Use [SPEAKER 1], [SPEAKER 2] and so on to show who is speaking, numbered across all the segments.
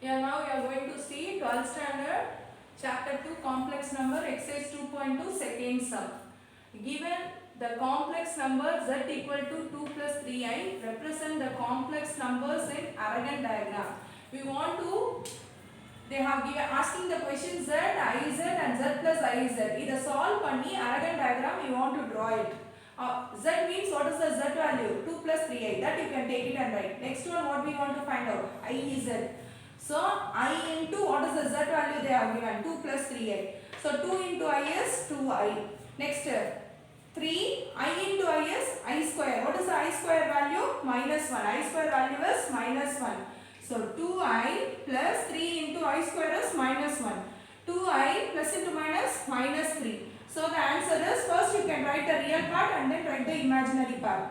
[SPEAKER 1] Yeah, now we are going to see 12th standard chapter 2 complex number exercise 2.2 second sum. Given the complex number z equal to 2 plus 3i represent the complex numbers in Aragon diagram. We want to they have given asking the question z, iz and z plus iz. Ida solve panni Aragon diagram we want to draw it. Z means what is the z value? 2 plus 3i. That you can take it and write. Next one what we want to find out? Iz. So I into what is the z value they have given? 2 plus 3i. So 2 into I is 2i. Next 3 I into I is I square. What is the I square value? Minus 1. I square value is minus 1. So 2i plus 3 into I square is minus 1. 2i plus into minus 3. So the answer is first you can write the real part and then write the imaginary part.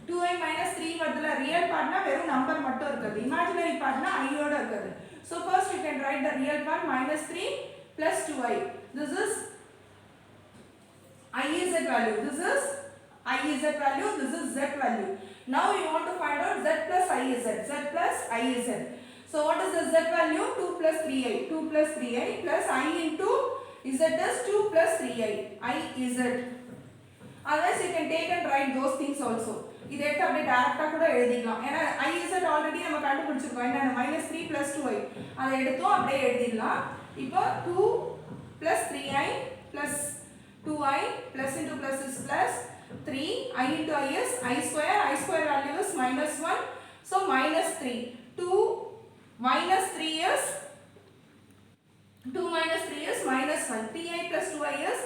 [SPEAKER 1] 2i minus 3 vadula real part na veru number mattum irukku. Imaginary part na I oda irukku. So first you can write the real part minus 3 plus 2i. This is I is z value. This is I is z value. This is z value. Now you want to find out z plus I is z. Z plus I is z. So what is the z value? 2 plus 3i. 2 plus 3i plus I into z is 2 plus 3i. I is z. Otherwise you can take and write those things also. இது எடுத்து அப்படியே டைரக்டா கூட எழுதிடலாம். ஏன்னா I is z already நம்ம கண்டுபிடிச்சிருக்கோம். என்ன -3 plus 2i. அதை எடுத்தோம் அப்படியே எழுதிடலாம். இப்போ 2 plus 3i plus 2i plus into plus is plus 3 I into I is I square value is minus 1, so minus 3. 2 minus 3 is 2 minus 3 is minus 1. 3i plus 2i is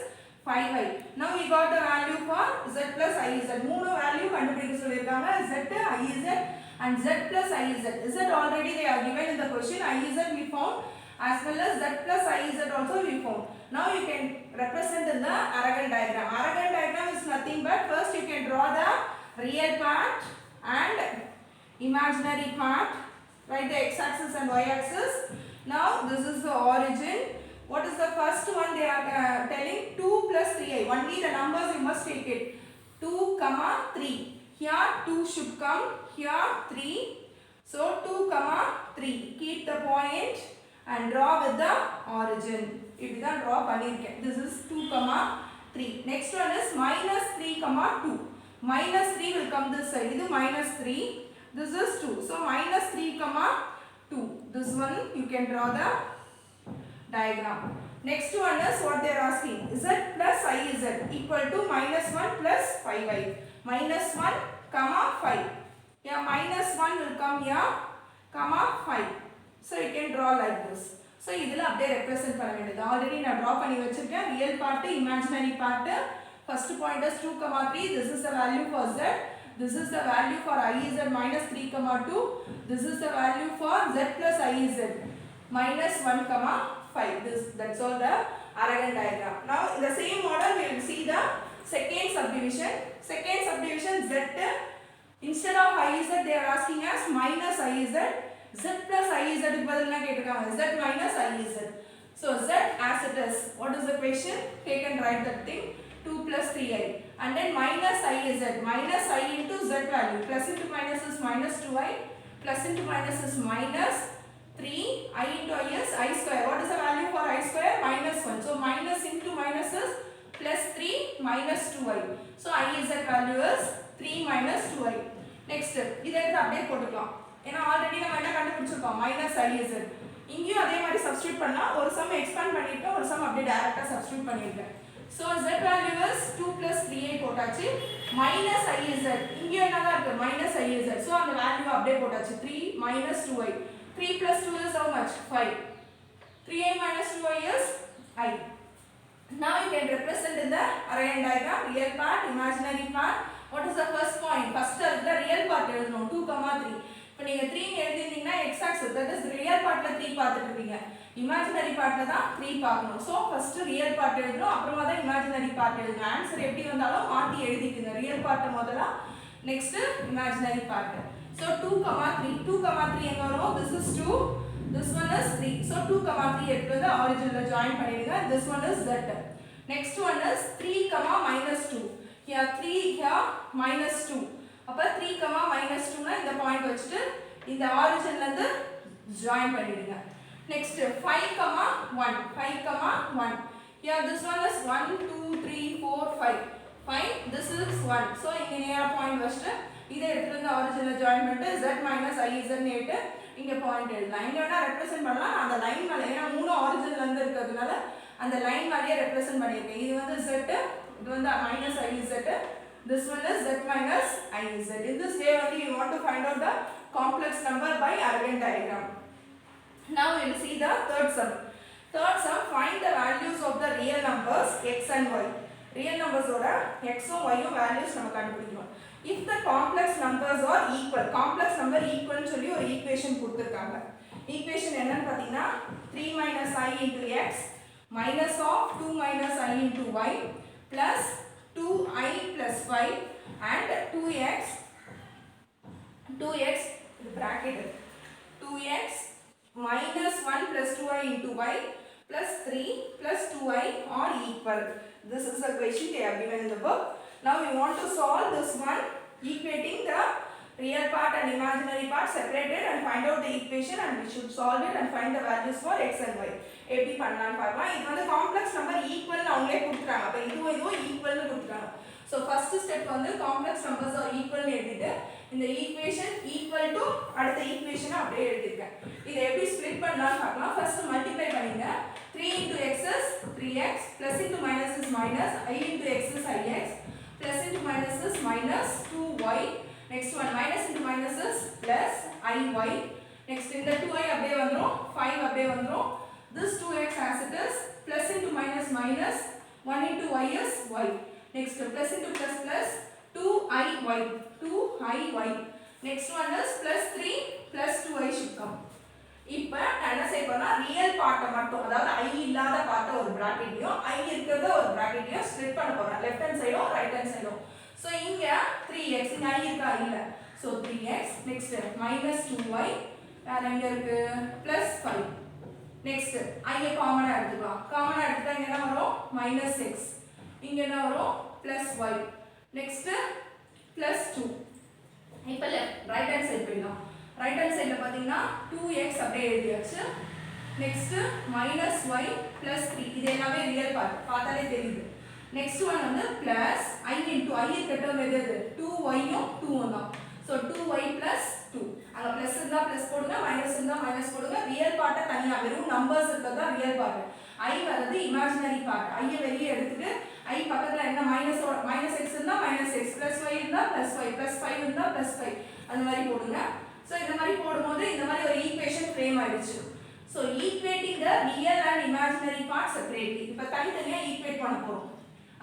[SPEAKER 1] 5i. Now we got the value for z plus I z. மூணு value கண்டுபிடிக்க சொல்லிருக்காங்க. Z, I z and z plus I z. Z already they are given in the question. I z we found as well as z plus I z also we found. Now you can represent in the Aragon diagram. Aragon diagram is nothing but first you can draw the real part and imaginary part. Write the x-axis and y-axis. Now this is the origin. What is the first one they are telling? 2 plus 3i. Only the numbers you must take it. 2 comma 3. Here 2 should come. Here 3. So 2 comma 3. Keep the point and draw with the origin. இப்படிதான் draw பண்ணிருக்கேன். This is 2 comma 3. Next one is minus 3 comma 2. Minus 3 will come this side. இது minus 3. This is 2. So minus 3 comma 2. This one you can draw the diagram. Next one is what they are asking. Z plus I z equal to minus 1 plus 5i. Minus 1 comma 5. Here minus 1 will come here comma 5. So you can draw like this. So idhula அப்படியே represent பண்ண வேண்டியது. Already நான் draw பண்ணி வச்சிருக்கேன். Real part, imaginary part. First point is 2 comma 3. This is the value for z. This is the value for I z minus 3 comma 2. This is the value for z plus I z minus 1 comma 5. That's all the Aragon diagram. Now in the same model we will see the second subdivision. Second subdivision z. Instead of I z they are asking us minus I z. Z plus I z க்கு பதிலா என்ன கேட்டிருக்காங்க? Z minus I z. So z as it is. What is the question? Take and write that thing. 2 plus 3i and then minus I z. Minus I into z value. Plus into minus is minus 2i. Plus into minus is minus 3. I into I is I square. What is the value for I square? Minus 1. So minus into minus is plus 3 minus 2i. So I z value is 3 minus 2i. Next இதை எடுத்து அப்படியே போட்டுக்கலாம். ஏன்னா already நம்ம என்ன கண்டுபிடிச்சிருக்கோம் minus I z. இங்கேயும் அதே மாதிரி சப்ஸ்டிட்யூட் பண்ணா ஒரு சம் எக்ஸ்பாண்ட் பண்ணிருக்கேன், ஒரு சம் அப்படியே டைரக்டா சப்ஸ்டிட்யூட் பண்ணிருக்கேன். So z value is 2 plus 3i போட்டாச்சு. minus I z. இங்கேயும் என்னதான் இருக்கு? minus I z. So அந்த வேல்யூ அப்படியே போட்டாச்சு. 3 minus 2i. 3 plus 2 is how much? 5. 3i minus 2i is I. Now you can represent in the Aragon diagram real part, imaginary part. What is the first point? First is the real part எழுதணும். 2 comma 3. இப்போ நீங்க 3 ன்னு எழுதிட்டீங்கன்னா x axis that is real partல 3 பார்த்துட்டு இருக்கீங்க. imaginary partல தான் 3 பார்க்கணும். So first real part எழுதணும், அப்புறமா தான் imaginary part எழுதணும். ஆன்சர் எப்படி வந்தாலும் மாத்தி எழுதிக்கங்க. real part முதல்ல, next imaginary part. So 2 comma 3. 2 comma 3 எங்க வரும்? This is 2. This one is 3. So 2 comma 3 எடுத்து வந்து originல join பண்ணிடுங்க. This one is z. Next one is 3 comma minus 2. Here 3, here minus 2. அப்ப 3 minus 2 னா இந்த பாயிண்ட் வச்சிட்டு இந்த ஆரிஜின்ல இருந்து join பண்ணிடுங்க. Next 5, 1. 5, 1. Here this one is 1, 2, 3, 4, 5. 5, this is 1. So இங்க நேரா பாயிண்ட் வச்சிட்டு இதை எடுத்துட்டு வந்து ஒரிஜினல் ஜாயின் பண்ணிட்டு z minus i z நேட்டு இங்க பாயிண்ட் எழுதலாம். இங்க வேணா ரெப்ரசன்ட் பண்ணலாம். அந்த லைன் மேல ஏன்னா மூணு ஒரிஜினல்ல இருந்து இருக்கிறதுனால அந்த லைன் மேலயே ரெப்ரசன்ட் பண்ணிருக்கேன். இது வந்து z, இது வந்து minus i z. This one is z minus i z. In this way only you want to find out the complex number by Argand diagram. Now we will see the third sum. Third sum, find the values of the real numbers x and y. Real numbers oda x and y values நம்ம கண்டுபிடிக்கணும். If the complex numbers are equal, complex number equal னு சொல்லி ஒரு equation கொடுத்திருக்காங்க. Equation என்னன்னு பாத்தீங்கன்னா 3 minus i into x minus of 2 minus i into y plus 2i plus 5 and 2x bracket 2x minus 1 plus 2i into y plus 3 plus 2i are equal. This is the question they have given in the book. Now we want to solve this one, equating the real part and imaginary part separated and find out the equation, and we should solve it and find the values for x and y. எப்படி பண்ணலாம்னு பார்க்கலாம். இது வந்து complex number equal அவங்களே கொடுத்துட்டாங்க. அப்ப இதுவும் ஈக்குவல்னு கொடுத்துட்டாங்க. ஸோ ஃபர்ஸ்ட் ஸ்டெப் வந்து காம்ப்ளெக்ஸ் நம்பர்ஸ் ஆர் ஈக்குவல்னு எழுதிட்டு இந்த ஈக்குவேஷன் ஈக்குவல் டு அடுத்த ஈக்குவேஷனை அப்படியே எழுதிருக்கேன். இதை எப்படி ஸ்ப்ளிட் பண்ணலாம்னு பார்க்கலாம். ஃபர்ஸ்ட் மல்டிப்ளை பண்ணுங்க. 3 into x is 3x, plus into minus is minus, I into x is ix, plus into minus is minus 2y. Next one minus into minus is plus iy. Next இந்த 2i அப்படியே வந்துரும், 5 அப்படியே வந்துரும். This 2x as it is, plus into minus minus, 1 into y is y. Next plus into plus plus 2iy. Next one is plus 3 plus 2i should come. இப்ப நான் என்ன செய்ய போறேன்னா ரியல் பார்ட்ட மட்டும், அதாவது i இல்லாத பார்ட்ட ஒரு பிராக்கெட்லயும் i இருக்கிறத ஒரு பிராக்கெட்லயும் ஸ்ப்ளிட் பண்ண போறேன். லெஃப்ட் ஹேண்ட் சைடும் ரைட் ஹேண்ட் சைடும். சோ இங்க 3x இங்க i இருக்கா இல்ல. So 3x. Next minus 2y வேற எங்க இருக்கு plus 5. நெக்ஸ்ட் i காமனா எடுத்துக்கலாம். காமனா எடுத்துட்டா இங்க என்ன வரும் minus x. இங்க என்ன வரும் plus y. Next plus 2. இப்ப ரைட் ஹேண்ட் சைடு போயிடலாம். ரைட் ஹேண்ட் சைடுல பாத்தீங்கன்னா 2x அப்படியே எழுதியாச்சு. Next minus y plus 3. இது எல்லாமே ரியல் பார்ட், பார்த்தாலே தெரியுது. நெக்ஸ்ட் ஒன் வந்து plus i into i இருக்கட்டும் எது 2y யும் 2 தான். So 2y plus 2. அங்க plus இருந்தா plus போடுங்க, minus இருந்தா minus போடுங்க. ரியல் பார்ட்ட தனியா வெறும் நம்பர்ஸ் இருக்கதா ரியல் பார்ட். i வரது இமேஜினரி பார்ட். i வெளிய எடுத்துட்டு i பக்கத்துல என்ன minus x இருந்தா minus x, plus y இருந்தா plus y, plus 5 இருந்தா plus 5 அந்த மாதிரி போடுங்க. சோ இந்த மாதிரி போடும்போது இந்த மாதிரி ஒரு ஈக்குவேஷன் ஃப்ரேம் ஆயிடுச்சு. So equating the real and imaginary part separately. இப்ப தனித்தனியா ஈக்குவேட் பண்ண போறோம்.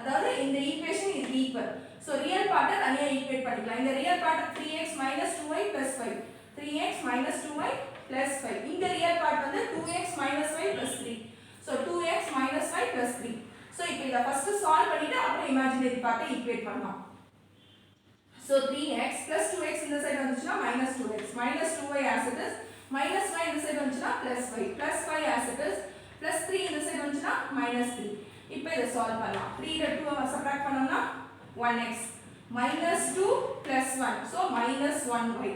[SPEAKER 1] அதாவது இந்த equation is equal. So real பார்ட்ட தனியா ஈக்குவேட் பண்ணிக்கலாம். இந்த real part 3x minus 2y plus 5. 3x minus 2y plus 5. இந்த ரியல் பார்ட் வந்து 2x minus 5 plus 3. So 2x minus 5 plus 3. So இப்போ இத ஃபர்ஸ்ட் சால்வ் பண்ணிட்டு அப்புறம் இமேஜினரி பார்ட்ட ஈக்குவேட் பண்ணலாம். So 3x plus 2x இந்த சைடு வந்துச்சுனா minus 2x, minus 2y as it is, minus y இந்த சைடு வந்துச்சுனா plus y, plus 5 as it is, plus 3 இந்த சைடு வந்துச்சுனா minus 3. இப்போ இத சால்வ் பண்ணலாம். 3 ல 2 சப்ட்ராக்ட் பண்ணோம்னா 1x, minus 2 plus 1, so minus 1y,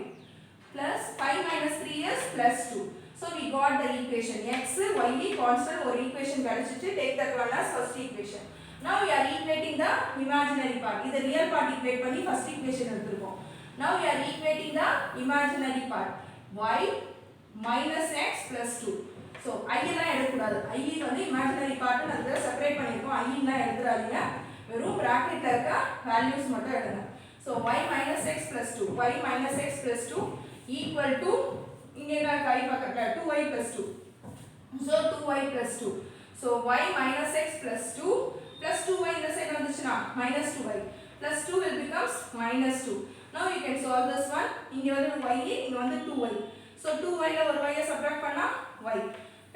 [SPEAKER 1] plus 5 minus 3 is plus 2. So we got the equation x, y constant ஒரு equation கிடைச்சிட்டு. Take that one as first equation. Now we are equating the imaginary part. இது real part equate பண்ணி first equation எடுத்துருக்கோம். Now we are equating the imaginary part. y minus x plus 2. So I எல்லாம் எடுக்கக்கூடாது. I வந்து imaginary part நம்ம separate பண்ணிருக்கோம். I எல்லாம் எடுத்துறாதீங்க. வெறும் பிராக்கெட்ல இருக்க values மட்டும் எடுங்க. So y minus x plus 2. y minus x plus 2 equal to இங்க என்ன கை பக்கத்துல 2y plus 2. So 2y plus 2. So y minus x plus 2 plus 2y இந்த சைடு வந்துச்சுனா minus 2y plus 2 will becomes minus 2. Now you can solve this one. இங்க வந்து y, இங்க வந்து 2y. So 2y ல ஒரு y சப்ட்ராக்ட் பண்ணா y.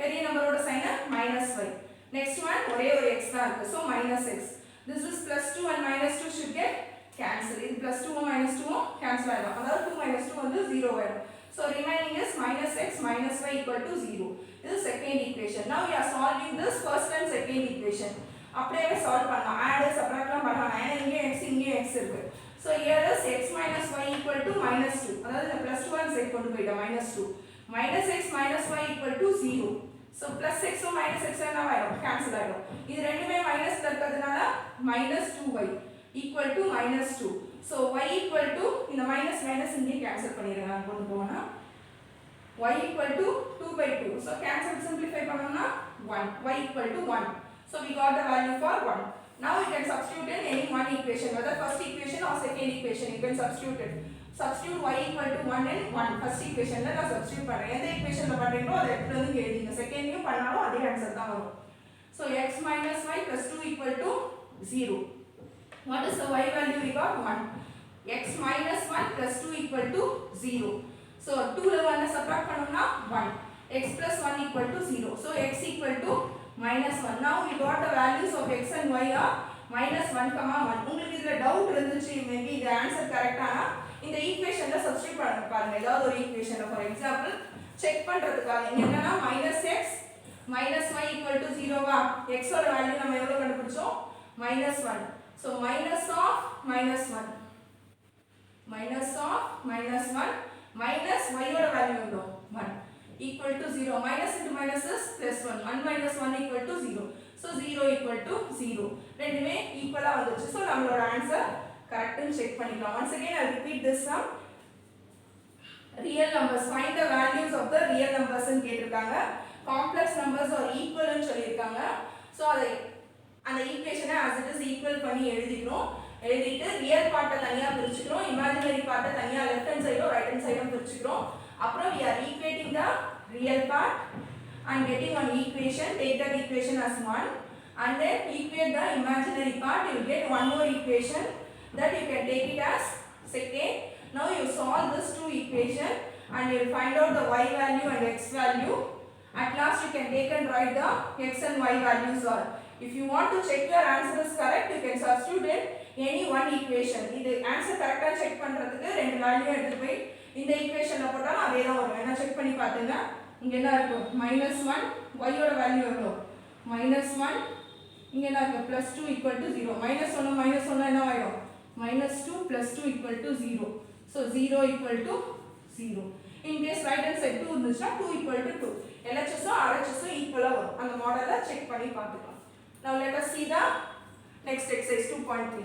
[SPEAKER 1] பெரிய நம்பரோட sign minus y. Next one ஒரே ஒரு x தான் இருக்கு. So minus x. This is plus 2 and minus 2 should get cancel. இது plus 2 minus 2 cancel ஆயிடும். அதாவது 2 minus 2 வந்து 0 ஆயிடும். So remaining is minus x minus y equal to 0. This is second equation. Now we are solving this first and second equation. அப்படியே solve பண்ணலாம். Add சப்ட்ராக்ட்லாம் பண்ணலாம். ஏன்னா இங்கே x இங்கே x இருக்கு. So here is x minus y equal to minus 2. அதாவது இந்த plus 2 and side கொண்டு போய்ட்டோம் minus 2. minus x minus y equal to 0. So plus x or minus x என்ன ஆயிடும் cancel ஆயிடும். இது ரெண்டுமே மைனஸ்ல இருக்கிறதுனால minus 2y equal to minus 2. So y equal to இந்த minus minus இங்கே cancel பண்ணிடுங்க கொண்டு போனா y equal to 2 by 2. So cancel simplify பண்ணோம்னா 1. y equal to 1. So we got the value for 1. Now you can substitute in any one equation, whether first equation or second equation, you can substitute it. Substitute y equal to 1 in 1 first equation la na substitute பண்றேன். எந்த equationல பண்றீங்களோ அதை எடுத்து வந்து எழுதிங்க. செகண்ட்லயும் பண்ணாலும் அதே answer தான் வரும். So x minus y plus 2 equal to 0. What is the y value we got? 1. X minus 1 plus 2 equal to 0. So 2 ல 1 subtract பண்ணோம்னா 1. X plus 1 equal to 0. So x equal to minus 1. Now we got the values of x and y are minus 1, 1. உங்களுக்கு இதுல doubt இருந்துச்சு maybe இது answer கரெக்ட்டானா இந்த ஈக்குவேஷன்ல substitute பண்ண பாருங்க. ஏதாவது ஒரு ஈக்குவேஷன்ல ஃபார் எக்ஸாம்பிள் செக் பண்றதுக்காக என்னன்னா -x -y = 0 வா x ஓட வேல்யூ நம்ம எவ்வளவு கண்டுபிடிச்சோம் -1. So minus of -1 minus of -1 minus y ஓட வேல்யூ எவ்வளவு 1 equal to 0. Minus into minus is plus 1. 1 minus 1 equal to 0. So 0 equal to 0. ரெண்டுமே ஈக்குவலா வந்துச்சு. சோ நம்மளோட ஆன்சர் கரெக்ட்னு செக் பண்ணிக்கலாம். Once again I'll repeat this sum. Real numbers, find the values of the real numbers ன்னு கேட்டிருக்காங்க. Complex numbers are equal ன்னு சொல்லிருக்காங்க. So அதை அந்த ஈக்குவேஷனை as it is equal பண்ணி எழுதிக்கணும். எழுதிட்டு ரியல் பார்ட்ட தனியா பிரிச்சுக்கிறோம், இமேஜினரி பார்ட்ட தனியா லெஃப்ட் ஹேண்ட் சைடும் ரைட் ஹேண்ட் சைடும் பிரிச்சுக்கிறோம். அப்புறம் we are equating the real part and getting one equation. Take that equation as 1 and then equate the imaginary part. You will get one more equation that you can take it as second. Now you solve this two equation and you will find out the y value and x value. At last you can take and write the x and y values are. If you want to check your answer is correct, you can substitute in any one equation. இது answer correct ஆ check பண்றதுக்கு ரெண்டு value எடுத்து போய் இந்த ஈக்குவேஷன்ல போட்டாலும் அதே தான் வரும். என்ன செக் பண்ணி பாத்துங்க. இங்க என்ன இருக்கும் -1 y ஓட வேல்யூ எவ்வளவு -1. இங்க என்ன இருக்கு +2 = 0. -1 என்ன ஆயிடும் -2 + 2 = 0. So 0 = 0. In case right hand side 2 இருந்துச்சுனா 2 = 2. LHS or RHS ஈக்குவலா வரும். அந்த மாடலை செக் பண்ணி பார்த்துக்கலாம். Now let us see the next exercise 2.3.